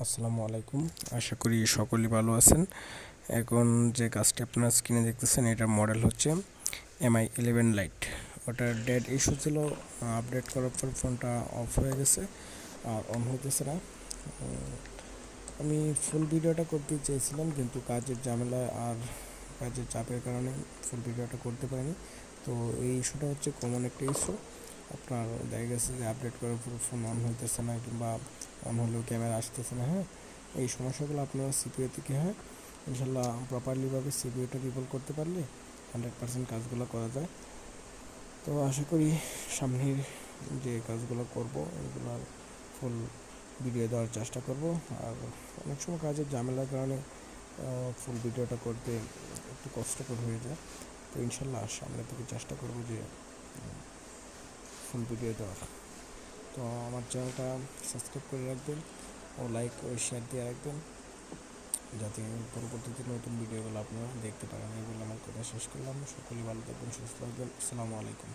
আসসালামু আলাইকুম। আশা করি সকলেই ভালো আছেন। এখন যে কাজটি আপনারা স্ক্রিনে দেখতেছেন এটার মডেল হচ্ছে Mi 11 লাইট। ওটার ডেড ইস্যু ছিল, আপডেট করার পর ফোনটা অফ হয়ে গেছে আর অন হইতেছে না। আমি ফুল ভিডিওটা করতে চেয়েছিলাম কিন্তু কাজের ঝামেলা আর কাজের চাপের কারণে ফুল ভিডিওটা করতে পারিনি। তো এই ইস্যুটা হচ্ছে কমন একটা ইস্যু। আপনার দেখা গেছে যে আপডেট করার পর ফোন অন হইতেছে না কিংবা অন হলেও ক্যামেরা আসতেছে না। এই সমস্যাগুলো আপনারা সিপিইউ থেকে ইনশাল্লাহ প্রপারলিভাবে সিপিইউটা রিভলভ করতে পারলে 100% কাজগুলো করা যায়। তো আশা করি সামনের যে কাজগুলো করব এগুলোর ফুল ভিডিও দেওয়ার চেষ্টা করব। আর অনেক সময় কাজের ঝামেলার কারণে ফুল ভিডিওটা করতে একটু কষ্টকর হয়ে যায়। তো ইনশাল্লাহ সামনের থেকে চেষ্টা করব যে ফুল ভিডিও দেওয়ার। তো আমার চ্যানেলটা সাবস্ক্রাইব করে রাখবেন ও লাইক ও শেয়ার দিয়ে রাখবেন যাতে পরবর্তীতে নতুন ভিডিওগুলো আপনারা দেখতে পারেন। এই বলে আমার কথা শেষ করলাম। সকলেই ভালো থাকবেন, সুস্থ থাকবেন। আসসালামু আলাইকুম।